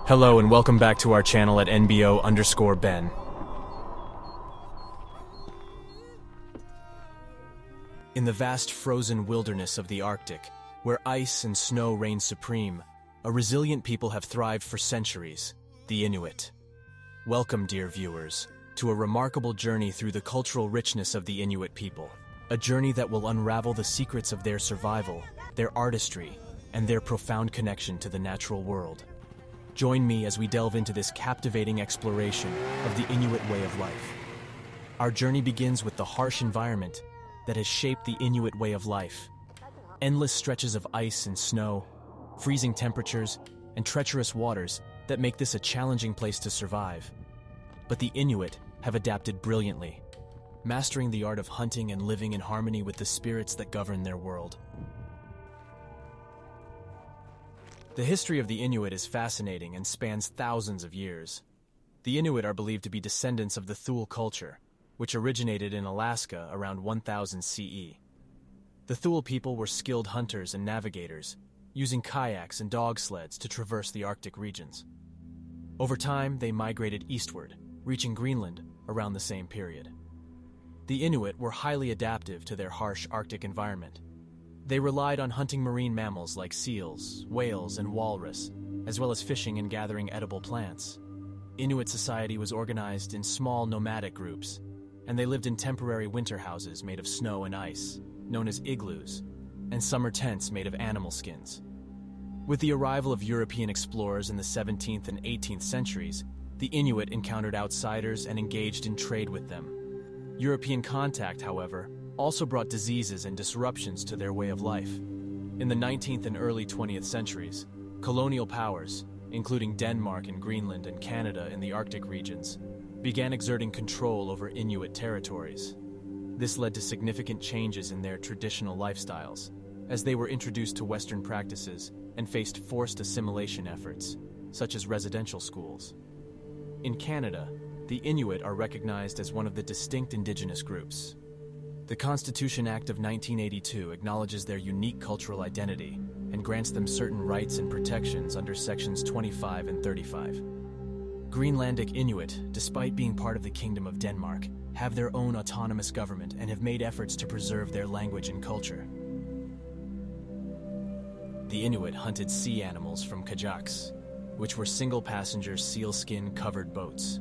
Hello and welcome back to our channel at NBO_Ben. In the vast frozen wilderness of the Arctic, where ice and snow reign supreme, a resilient people have thrived for centuries, the Inuit. Welcome, dear viewers, to a remarkable journey through the cultural richness of the Inuit people. A journey that will unravel the secrets of their survival, their artistry, and their profound connection to the natural world. Join me as we delve into this captivating exploration of the Inuit way of life. Our journey begins with the harsh environment that has shaped the Inuit way of life. Endless stretches of ice and snow, freezing temperatures, and treacherous waters that make this a challenging place to survive. But the Inuit have adapted brilliantly, mastering the art of hunting and living in harmony with the spirits that govern their world. The history of the Inuit is fascinating and spans thousands of years. The Inuit are believed to be descendants of the Thule culture, which originated in Alaska around 1000 CE. The Thule people were skilled hunters and navigators, using kayaks and dog sleds to traverse the Arctic regions. Over time, they migrated eastward, reaching Greenland around the same period. The Inuit were highly adaptive to their harsh Arctic environment. They relied on hunting marine mammals like seals, whales, and walrus, as well as fishing and gathering edible plants. Inuit society was organized in small nomadic groups, and they lived in temporary winter houses made of snow and ice, known as igloos, and summer tents made of animal skins. With the arrival of European explorers in the 17th and 18th centuries, the Inuit encountered outsiders and engaged in trade with them. European contact, however, also brought diseases and disruptions to their way of life. In the 19th and early 20th centuries, colonial powers, including Denmark and Greenland and Canada in the Arctic regions, began exerting control over Inuit territories. This led to significant changes in their traditional lifestyles, as they were introduced to Western practices and faced forced assimilation efforts, such as residential schools. In Canada, the Inuit are recognized as one of the distinct Indigenous groups. The Constitution Act of 1982 acknowledges their unique cultural identity and grants them certain rights and protections under Sections 25 and 35. Greenlandic Inuit, despite being part of the Kingdom of Denmark, have their own autonomous government and have made efforts to preserve their language and culture. The Inuit hunted sea animals from kajaks, which were single-passenger sealskin-covered boats.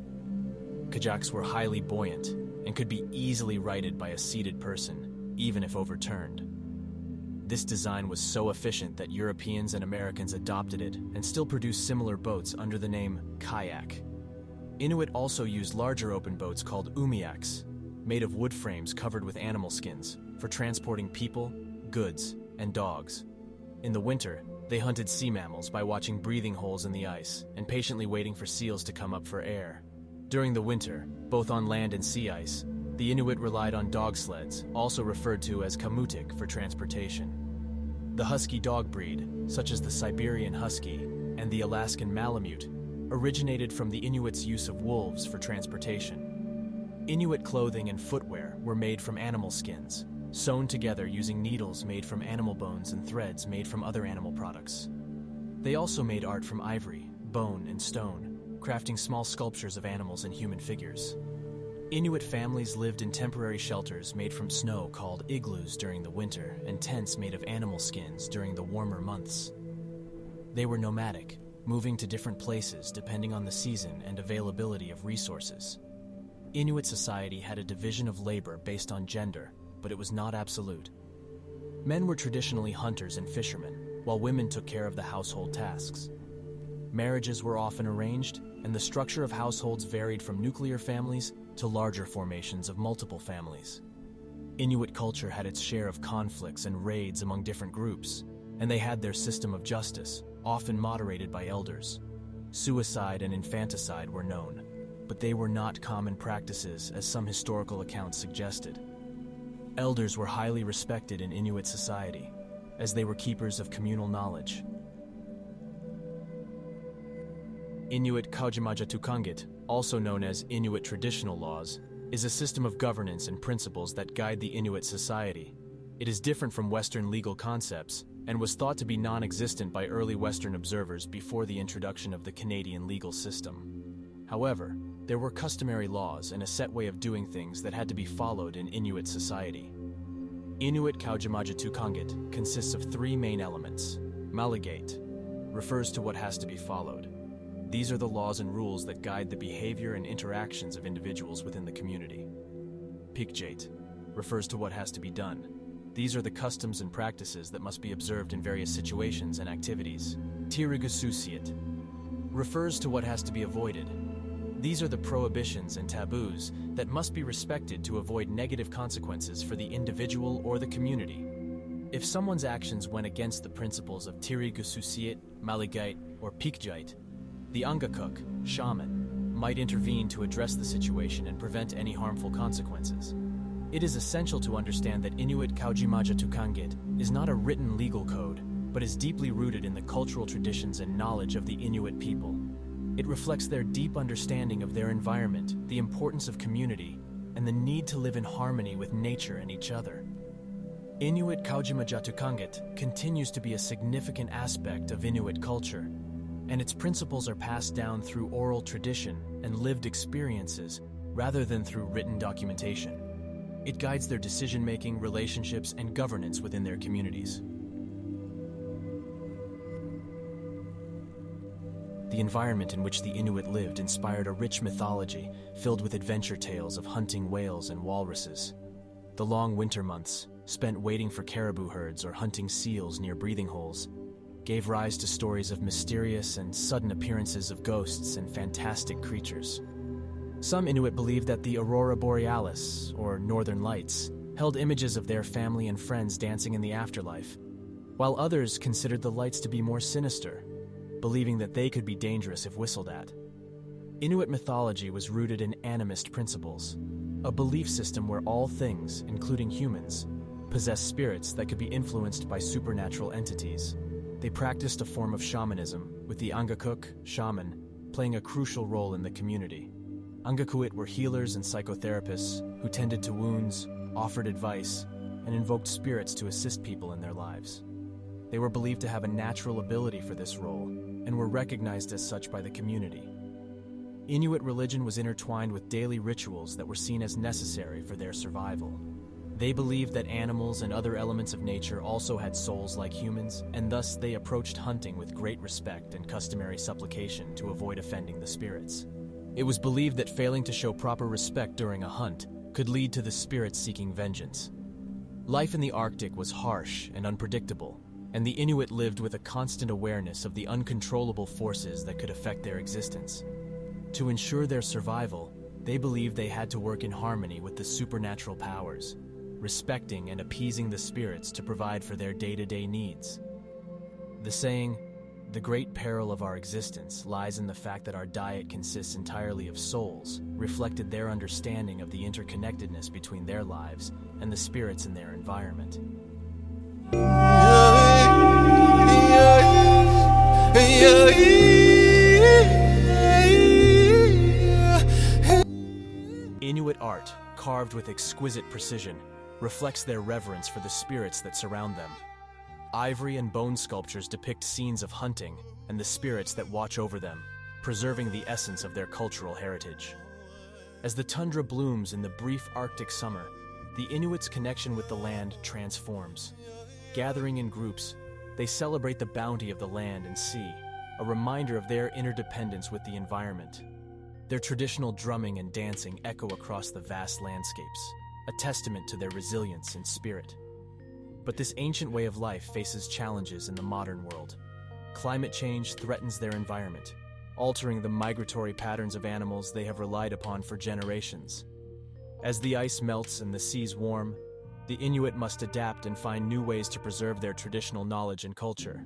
Kajaks were highly buoyant and could be easily righted by a seated person, even if overturned. This design was so efficient that Europeans and Americans adopted it and still produce similar boats under the name kayak. Inuit also used larger open boats called umiaks, made of wood frames covered with animal skins, for transporting people, goods, and dogs. In the winter, they hunted sea mammals by watching breathing holes in the ice and patiently waiting for seals to come up for air. During the winter, both on land and sea ice, the Inuit relied on dog sleds, also referred to as kamutik, for transportation. The husky dog breed, such as the Siberian Husky and the Alaskan Malamute, originated from the Inuits' use of wolves for transportation. Inuit clothing and footwear were made from animal skins, sewn together using needles made from animal bones and threads made from other animal products. They also made art from ivory, bone, and stone, crafting small sculptures of animals and human figures. Inuit families lived in temporary shelters made from snow called igloos during the winter and tents made of animal skins during the warmer months. They were nomadic, moving to different places depending on the season and availability of resources. Inuit society had a division of labor based on gender, but it was not absolute. Men were traditionally hunters and fishermen, while women took care of the household tasks. Marriages were often arranged, and the structure of households varied from nuclear families to larger formations of multiple families. Inuit culture had its share of conflicts and raids among different groups, and they had their system of justice, often moderated by elders. Suicide and infanticide were known, but they were not common practices as some historical accounts suggested. Elders were highly respected in Inuit society, as they were keepers of communal knowledge. Inuit Kaujimajatuqangit, also known as Inuit traditional laws, is a system of governance and principles that guide the Inuit society. It is different from Western legal concepts and was thought to be non-existent by early Western observers before the introduction of the Canadian legal system. However, there were customary laws and a set way of doing things that had to be followed in Inuit society. Inuit Kaujimajatuqangit consists of three main elements. Maligate refers to what has to be followed. These are the laws and rules that guide the behavior and interactions of individuals within the community. Pikjate refers to what has to be done. These are the customs and practices that must be observed in various situations and activities. Tirigususiat refers to what has to be avoided. These are the prohibitions and taboos that must be respected to avoid negative consequences for the individual or the community. If someone's actions went against the principles of Tirigususiat, Maligate, or Pikjate, the Angakuk, shaman, might intervene to address the situation and prevent any harmful consequences. It is essential to understand that Inuit Kaujimajatuqangit is not a written legal code, but is deeply rooted in the cultural traditions and knowledge of the Inuit people. It reflects their deep understanding of their environment, the importance of community, and the need to live in harmony with nature and each other. Inuit Kaujimajatuqangit continues to be a significant aspect of Inuit culture, and its principles are passed down through oral tradition and lived experiences rather than through written documentation. It guides their decision-making, relationships, and governance within their communities. The environment in which the Inuit lived inspired a rich mythology filled with adventure tales of hunting whales and walruses. The long winter months, spent waiting for caribou herds or hunting seals near breathing holes, gave rise to stories of mysterious and sudden appearances of ghosts and fantastic creatures. Some Inuit believed that the Aurora Borealis, or Northern Lights, held images of their family and friends dancing in the afterlife, while others considered the lights to be more sinister, believing that they could be dangerous if whistled at. Inuit mythology was rooted in animist principles, a belief system where all things, including humans, possess spirits that could be influenced by supernatural entities. They practiced a form of shamanism, with the Angakuk, shaman, playing a crucial role in the community. Angakuit were healers and psychotherapists who tended to wounds, offered advice, and invoked spirits to assist people in their lives. They were believed to have a natural ability for this role, and were recognized as such by the community. Inuit religion was intertwined with daily rituals that were seen as necessary for their survival. They believed that animals and other elements of nature also had souls like humans, and thus they approached hunting with great respect and customary supplication to avoid offending the spirits. It was believed that failing to show proper respect during a hunt could lead to the spirits seeking vengeance. Life in the Arctic was harsh and unpredictable, and the Inuit lived with a constant awareness of the uncontrollable forces that could affect their existence. To ensure their survival, they believed they had to work in harmony with the supernatural powers, respecting and appeasing the spirits to provide for their day-to-day needs. The saying, "The great peril of our existence lies in the fact that our diet consists entirely of souls," reflected their understanding of the interconnectedness between their lives and the spirits in their environment. Inuit art, carved with exquisite precision, reflects their reverence for the spirits that surround them. Ivory and bone sculptures depict scenes of hunting and the spirits that watch over them, preserving the essence of their cultural heritage. As the tundra blooms in the brief Arctic summer, the Inuits' connection with the land transforms. Gathering in groups, they celebrate the bounty of the land and sea, a reminder of their interdependence with the environment. Their traditional drumming and dancing echo across the vast landscapes, a testament to their resilience and spirit. But this ancient way of life faces challenges in the modern world. Climate change threatens their environment, altering the migratory patterns of animals they have relied upon for generations. As the ice melts and the seas warm, the Inuit must adapt and find new ways to preserve their traditional knowledge and culture.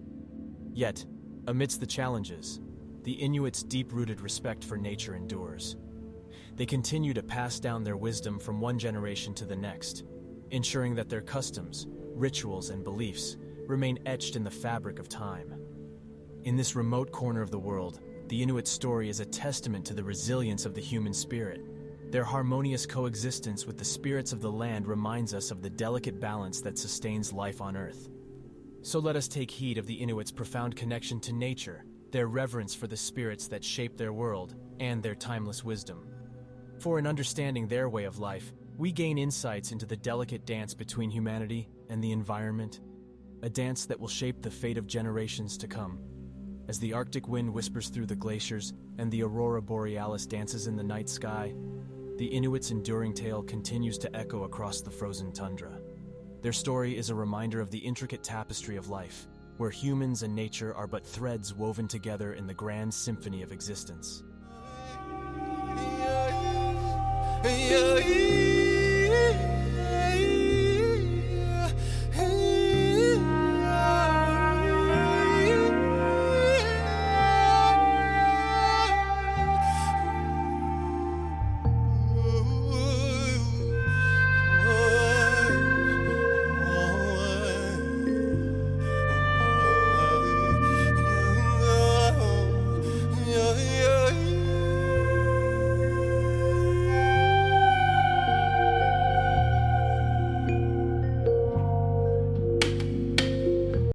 Yet, amidst the challenges, the Inuits' deep-rooted respect for nature endures. They continue to pass down their wisdom from one generation to the next, ensuring that their customs, rituals, and beliefs remain etched in the fabric of time. In this remote corner of the world, the Inuit story is a testament to the resilience of the human spirit. Their harmonious coexistence with the spirits of the land reminds us of the delicate balance that sustains life on Earth. So let us take heed of the Inuits' profound connection to nature, their reverence for the spirits that shape their world, and their timeless wisdom. For in understanding their way of life, we gain insights into the delicate dance between humanity and the environment, a dance that will shape the fate of generations to come. As the Arctic wind whispers through the glaciers and the aurora borealis dances in the night sky, the Inuits' enduring tale continues to echo across the frozen tundra. Their story is a reminder of the intricate tapestry of life, where humans and nature are but threads woven together in the grand symphony of existence. Yeah.